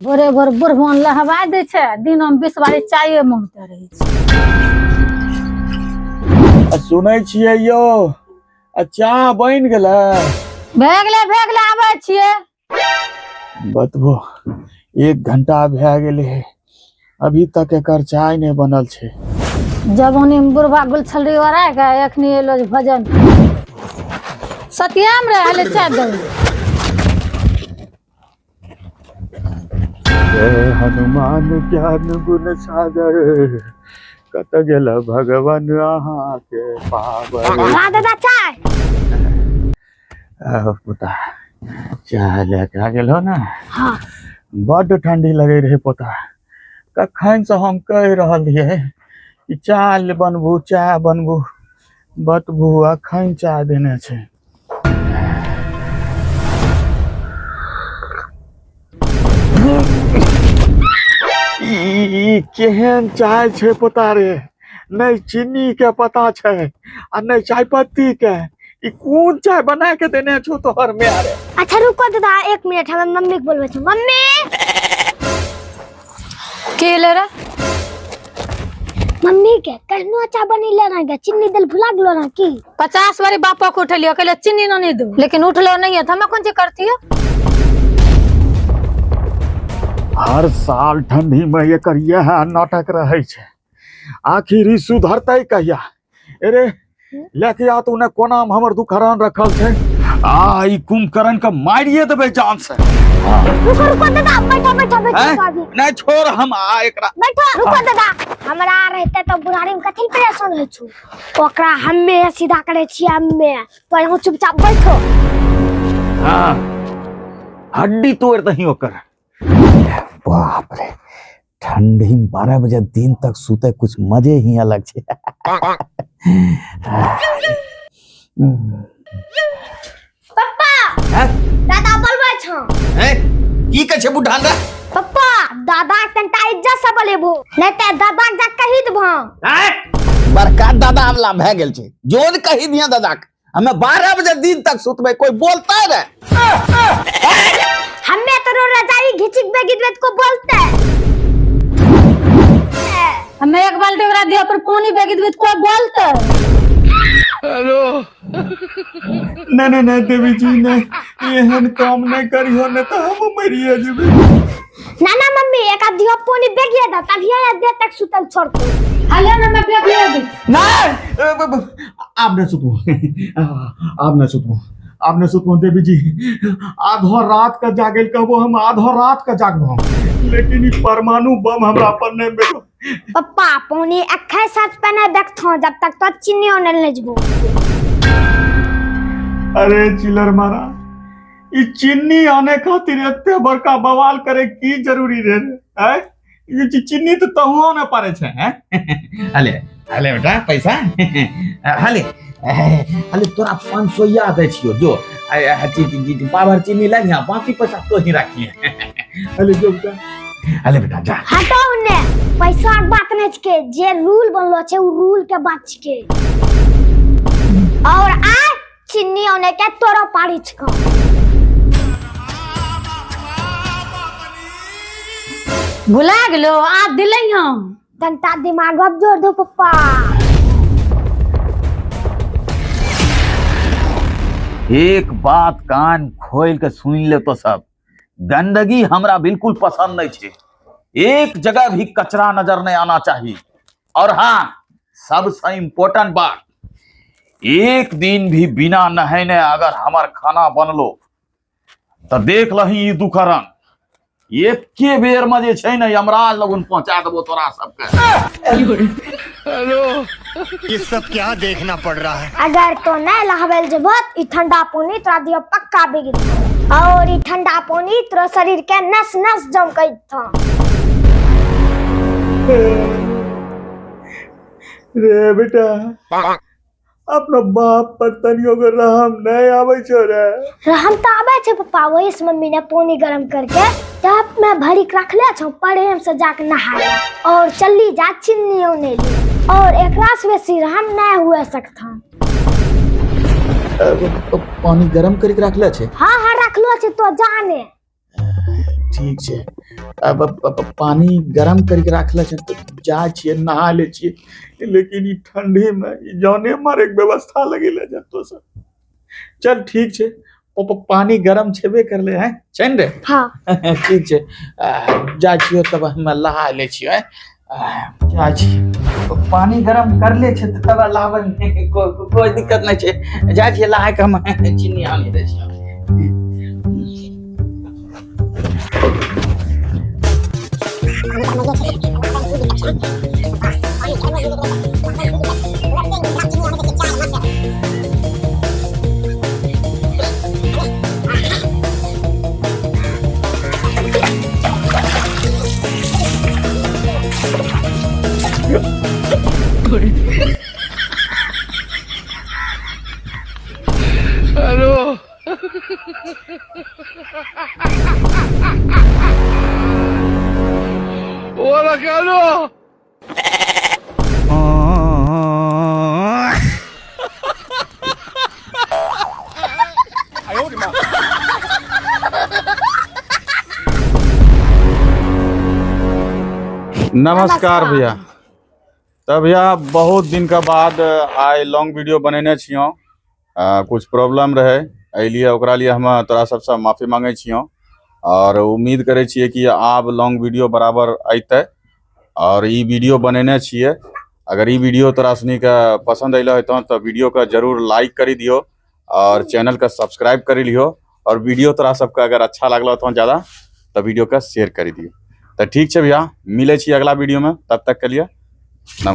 भोरे भोर बुढ़बन लहबा दे छे, दिन में 20 बारी चाय मांगते रहे छे। सुनै छियै यो चाह बन गेलै? भेगले आवे छिए। बतबो 1 घंटा भए गेलै, अभी तक एकर चाय नहीं बनल छे। जवानी में बुढ़वा गुलछलरी ओरा के एखनी एलो भजन सत्यम रे हले चाय दे। हनुमान ज्ञान गुण सागर, कत गेल भगवान अहाँ के पावर। दादा चाय पुता चाय लेके आ गेलो ना। हाँ बड़ ठंडी लगे रहे पुता। कखन से हम कह रहल रहिए कि चाय बनबू बतबू अखन चाय देने छे। ई केहन चाय छे पता रे? नहीं चीनी के पता छे आ नहीं चाय पत्ती के। ई कौन चाय बना के देने छो तोहर में रे? अच्छा रुको दादा 1 मिनट, हम मम्मी को बोलबे छो। मम्मी के ले रे? मम्मी के कहनो चाय बनी ले ना के चीनी दिल भुला गेलो ना की? 50 बारी बापा को उठलियो कहले चीनी न नहीं दो, लेकिन उठलो नहीं है। हमें कौन ची करती है? हर साल ठंडी में एकर यह नाटक रहे छे। आखिर ई सुधरतै कहिया? अरे लेके आ तूने कोना में हमर दुखरान रखल छे। आ ई कुंभकर्ण के मारिए देबे जान से। रुको दादा, बैठो अभी। नहीं छोड़ हम आ एकरा। बैठो रुको दादा, हमरा रहते तो बुढ़ारी में कथि परेशान होय छु? ओकरा हम्मे सीधा करे छी हम्मे। तो यहाँ चुपचाप बैठो। हां हड्डी तोड़ दही ओकर। बाप रे, ठंडी में 12 बजे दिन तक सूते कुछ मजे ही अलग छे। पप्पा दादा बोलबे छो। की कह छे बुढ़ान रे? पप्पा दादा तंटा इज्जत से बोलेबो, नहीं ते दादा जा कहि देबो। बड़का दादा हमला भए गेल छै। जोन कहि दिया दादा हमें 12 बजे दिन तक सुतबे, कोई बोलता रे? हमें तो रजाई घिचिक बेगित को बोलते। हमें एक बाल्टी ओकरा दिया पर पानी बेगित को बोलते। हेलो नहीं देवी जी ने एहन काम नहीं करियो ने तो हम मरिए जेबे। ना मम्मी एक आधियो पानी बेगिए दा तभी देर तक सुतल छोड़ दो। हले ना मैं बेगिए दी। नहीं आप न सुतबो देवी जी। आधो रात का जागेल कहबो हम आधो रात का जागबो, लेकिन ई परमाणु बम हमरा पर नहीं बेरो। पप्पा पानी अखे साथ पने देखथो जब तक तो चीनी ओने ले जबो। अरे चिलर मारा, ई चीनी आने खातिर एते बड़का बवाल करे की जरूरी रे? हैं ये चीनी तो तहुओ न पारे छे। हैं हले बेटा पैसा हले तोरा 500 याद दै छियो जो पावर चीनी ले जा, बाकी पैसा तो ही राखिए। हले बेटा जा। हटो ने पैसा के बात नै छके, जे रूल बनलो छे उ रूल के बात छके। और आ चीनी ओने के तोरो पारी छको। भुला गेलो आ दिलै हम। तंटा दिमाग अब जोर दो पप्पा। एक बात कान खोल के सुन ले तो सब, गंदगी हमरा बिल्कुल पसंद नहीं छे। एक जगह भी कचरा नजर नहीं आना चाहिए। और हाँ सबसे इम्पोर्टेंट बात, एक दिन भी बिना नहाने अगर हमार खाना बनलो तो देख लही दुखरन एक के बेर में जे छै ने यमराज लगन पहुंचा देबो तोरा सबके। हेलो ये सब क्या देखना पड़ रहा है? अगर तो नहीं लहबेल जबो ई ठंडा पानी तोरा दियो पक्का बिगिड़। और ई ठंडा पानी तोरा शरीर के नस नस जम कई था। रे बेटा अपना बाप पर तनियो के रहम नहीं आवे छो रे। रहम तो आवे छे पप्पा, वही से मम्मी ने पानी गरम करके टब में भरी के रखले छो, प्रेम से जाके नहाया और चली जा चीनी ओने ली। और एकरा से बेसी रहम नहीं हुए सकता। पानी गरम करके रखले छे? हाँ रखलो छे तो जाने। ठीक छै। अब पानी गरम करके राखले छै तो जा छिए नहा ले छिए, लेकिन ई ठंडी में ई जाने मारे के व्यवस्था लगेले जतो सब। चल ठीक छै, पानी गरम छेबे करले हैं चैन रे। हाँ ठीक छै, जा छियो तब हम नहा ले छियो हैं। जा छिए, पानी गरम कर ले छै तब लावन कोई दिक्कत नहीं छै। जा छिए नहा के हम चीनी आनी दे छियो। नमस्कार भैया। तब भैया बहुत दिन के बाद आइ लॉन्ग वीडियो बनेने छियो। कुछ प्रॉब्लम रहे एलिए, ओकरा लिए हम तोरा सबसे माफी मांगे छियो और उम्मीद करे छिए कि आब लॉन्ग वीडियो बराबर अइते और ई वीडियो बनेने छिए। अगर ई वीडियो तोरा सनी के पसंद अइलो हेतो तो वीडियो के जरूर लाइक करी दियो और चैनल के सब्सक्राइब करी लियो, और वीडियो तोरा सबके अगर अच्छा लगलो तो ज्यादा तो वीडियो के शेयर करी दियो। तो ठीक है भैया, मिले छी अगला वीडियो में, तब तक के लिए नमस्कार।